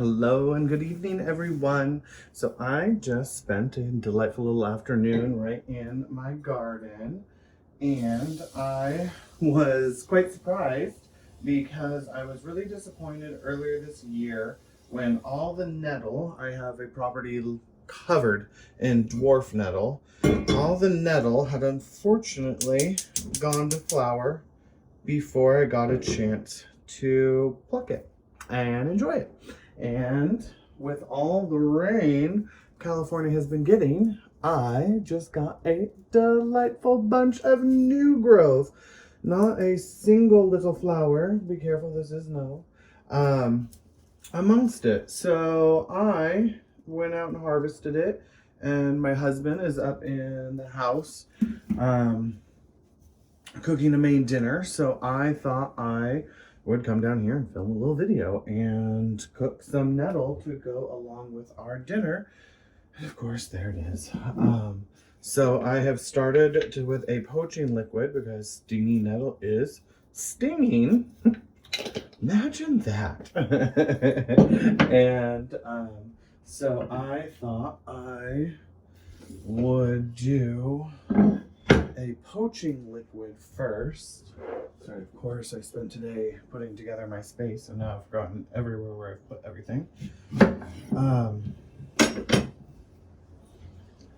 Hello and good evening, everyone. So I just spent a delightful little afternoon right in my garden, and I was quite surprised because I was really disappointed earlier this year when all the nettle, I have a property covered in dwarf nettle, all the nettle had unfortunately gone to flower before I got a chance to pluck it and enjoy it. And with all the rain California has been getting, I just got a delightful bunch of new growth. Not a single little flower. Be careful, this is no. Amongst it. So I went out and harvested it, and my husband is up in the house cooking a main dinner. So I thought I would come down here and film a little video and cook some nettle to go along with our dinner. And of course, there it is. So I have started with a poaching liquid because stingy nettle is stinging. Imagine that. And so I thought I would do a poaching liquid first. Sorry, of course, I spent today putting together my space, and now I've forgotten everywhere where I've put everything.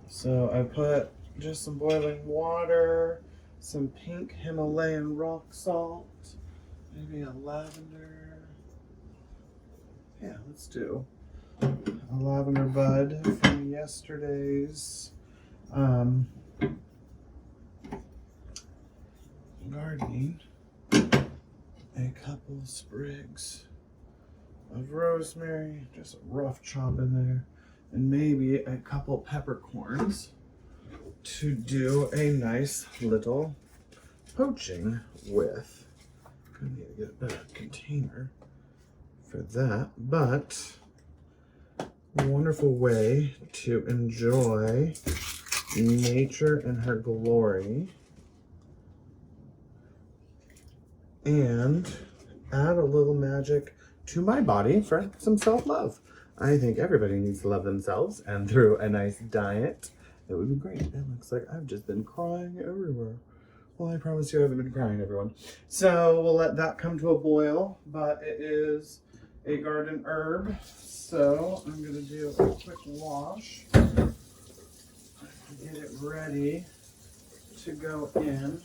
So I put just some boiling water, some pink Himalayan rock salt, maybe a lavender. Yeah, let's do a lavender bud from yesterday's gardening. A couple sprigs of rosemary, just a rough chop in there, and maybe a couple peppercorns to do a nice little poaching with. I need to get a better container for that, but a wonderful way to enjoy nature in her glory and add a little magic to my body for some self-love. I think everybody needs to love themselves, and through a nice diet, it would be great. It looks like I've just been crying everywhere. Well, I promise you I haven't been crying, everyone. So we'll let that come to a boil, but it is a garden herb, so I'm going to do a quick wash to get it ready to go in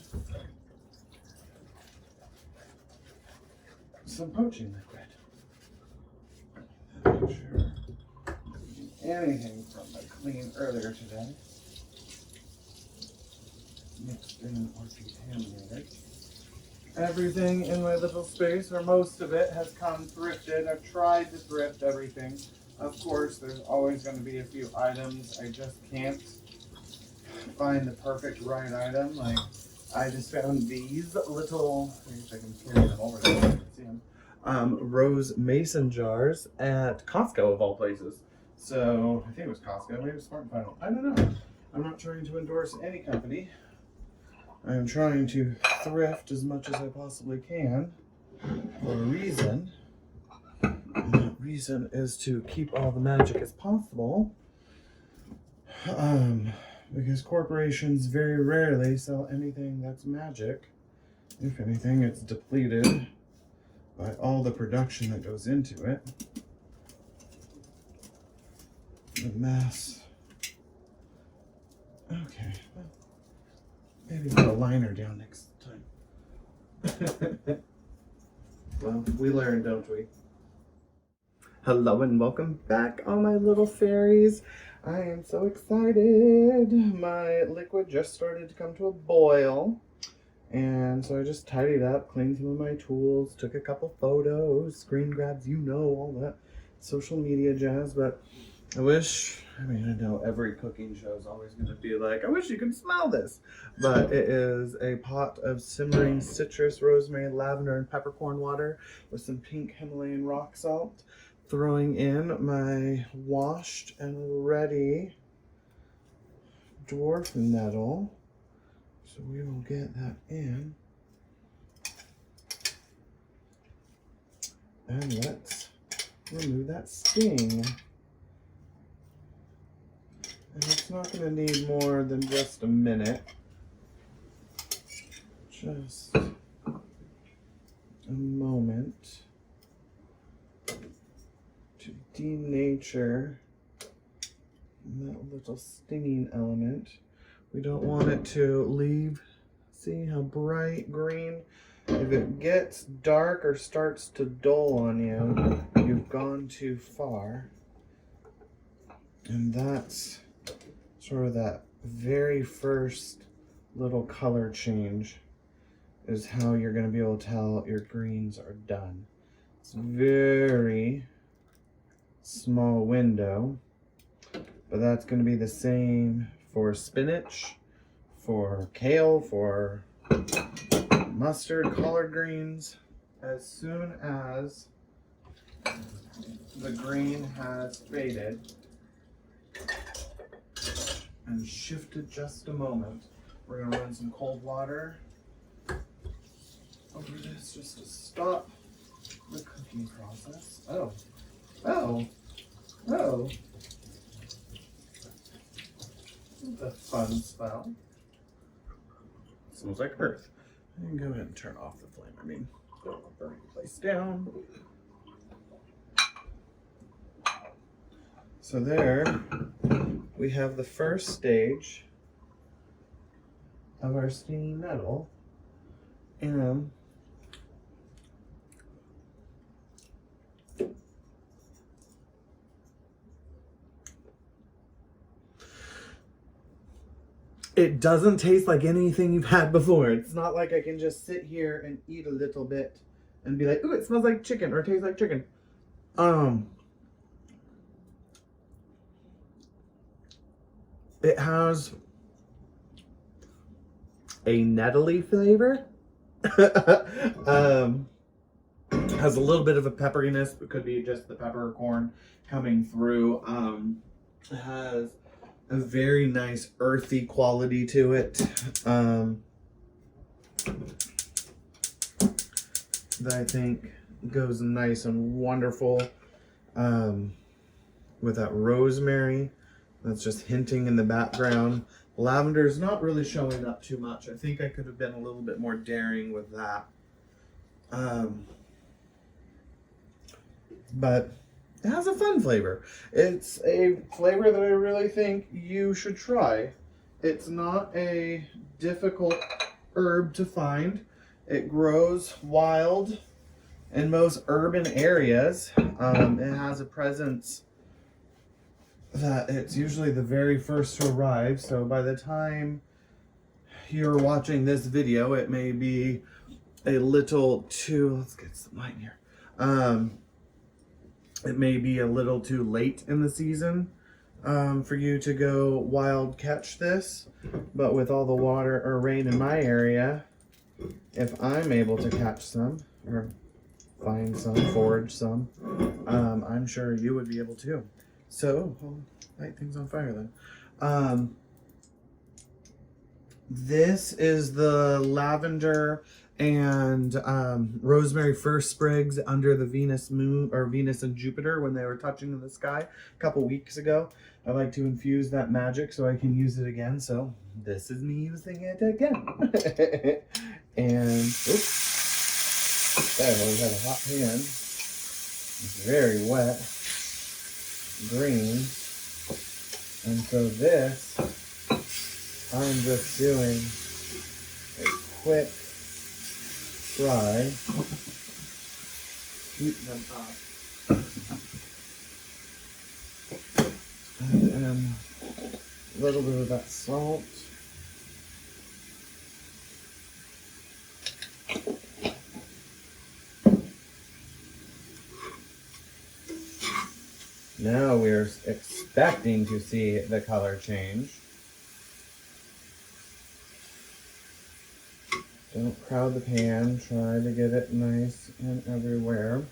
some poaching liquid. Make sure anything from the clean earlier today mixed in or contaminated. Everything in my little space, or most of it, has come thrifted. I've tried to thrift everything. Of course, there's always going to be a few items I just can't find the perfect right item. Like, I just found these little, I guess I can carry them over there so you can see them, rose mason jars at Costco of all places. So I think it was Costco, maybe Smart and Final. I don't know. I'm not trying to endorse any company. I'm trying to thrift as much as I possibly can for a reason. And that reason is to keep all the magic as possible. Because corporations very rarely sell anything that's magic. If anything, it's depleted by all the production that goes into it. The mass. Okay, well, maybe put a liner down next time. Well, we learn, don't we? Hello and welcome back, all my little fairies. I am so excited. My liquid just started to come to a boil. And so I just tidied up, cleaned some of my tools, took a couple photos, screen grabs, you know, all that social media jazz. But I know every cooking show is always going to be like, I wish you could smell this. But it is a pot of simmering citrus, rosemary, lavender, and peppercorn water with some pink Himalayan rock salt. Throwing in my washed and ready dwarf nettle. So we will get that in. And let's remove that sting. And it's not going to need more than just a minute. Just a moment to denature that little stinging element. We don't want it to leave. See how bright green? If it gets dark or starts to dull on you, you've gone too far. And that's sort of that very first little color change is how you're going to be able to tell your greens are done. It's a very small window, but that's going to be the same for spinach, for kale, for mustard, collard greens. As soon as the green has faded and shifted just a moment, we're going to run some cold water over this just to stop the cooking process. Oh. That's a fun smell. Smells like earth. And go ahead and turn off the flame. I mean, don't want to burn the place down. So there we have the first stage of our stinging nettle. And it doesn't taste like anything you've had before. It's not like I can just sit here and eat a little bit and be like, ooh, it smells like chicken or tastes like chicken. It has a nettly flavor. Has a little bit of a pepperiness. It could be just the peppercorn coming through. It has a very nice earthy quality to it. That I think goes nice and wonderful with that rosemary that's just hinting in the background. Lavender is not really showing up too much. I think I could have been a little bit more daring with that. But it has a fun flavor. It's a flavor that I really think you should try. It's not a difficult herb to find. It grows wild in most urban areas. It has a presence that it's usually the very first to arrive. So by the time you're watching this video, it may be a little too, let's get some light here. It may be a little too late in the season for you to go wild catch this, but with all the water or rain in my area, if I'm able to catch some or find some, forage some, I'm sure you would be able to. So I'll light things on fire then. This is the lavender and rosemary first sprigs under the Venus moon, or Venus and Jupiter, when they were touching in the sky a couple weeks ago. I like to infuse that magic so I can use it again. So this is me using it again. And oops, there we have a hot pan. It's very wet, green, and so this I'm just doing a quick fry. Heat them up. And then a little bit of that salt. Now we're expecting to see the color change. Don't crowd the pan, try to get it nice and everywhere.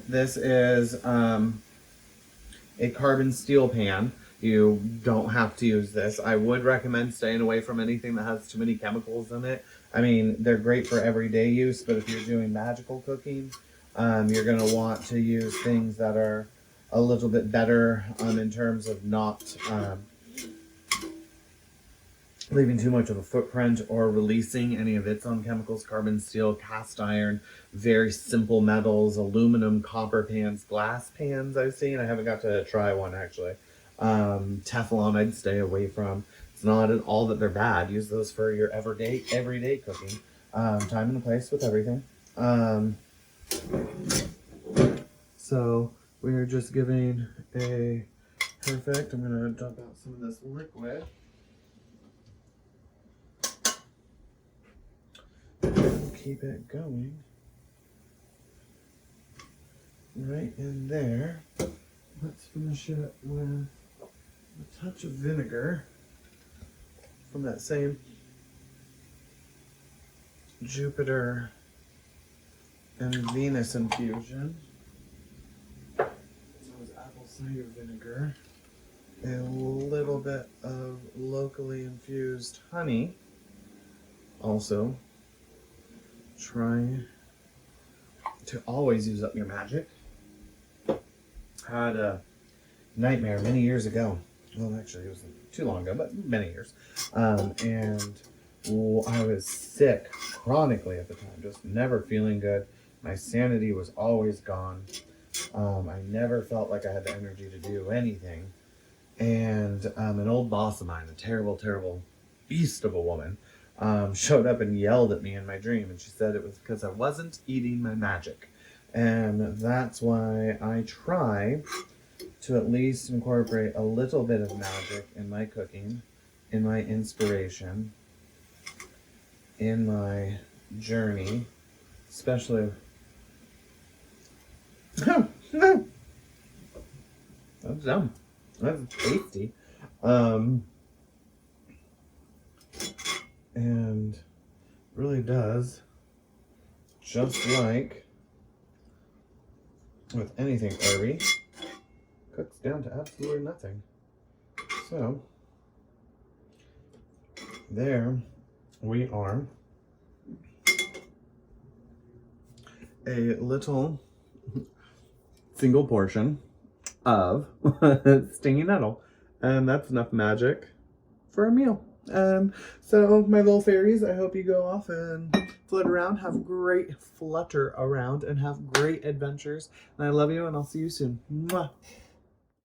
This is a carbon steel pan. You don't have to use this. I would recommend staying away from anything that has too many chemicals in it. I mean, they're great for everyday use, but if you're doing magical cooking, You're going to want to use things that are a little bit better in terms of not leaving too much of a footprint or releasing any of its own chemicals. Carbon steel, cast iron, very simple metals, aluminum, copper pans, glass pans I've seen. I haven't got to try one actually. Teflon I'd stay away from. It's not at all that they're bad. Use those for your everyday cooking. Time and place with everything. So we're just giving a perfect. I'm gonna dump out some of this liquid. Keep it going right in there. Let's finish it with a touch of vinegar from that same Jupiter and Venus infusion. So it's apple cider vinegar, a little bit of locally infused honey. Also, try to always use up your magic. Had a nightmare many years ago. Well, actually, it wasn't too long ago, but many years. And I was sick chronically at the time, just never feeling good. My sanity was always gone. I never felt like I had the energy to do anything. And an old boss of mine, a terrible, terrible beast of a woman, showed up and yelled at me in my dream, and she said it was because I wasn't eating my magic. And that's why I try to at least incorporate a little bit of magic in my cooking, in my inspiration, in my journey, especially. That's dumb. That's tasty. And really does, just like with anything herby, cooks down to absolutely nothing. So there we are. A little single portion of stinging nettle, and that's enough magic for a meal. So my little fairies, I hope you go off and flutter around, and have great adventures. And I love you, and I'll see you soon. Mwah.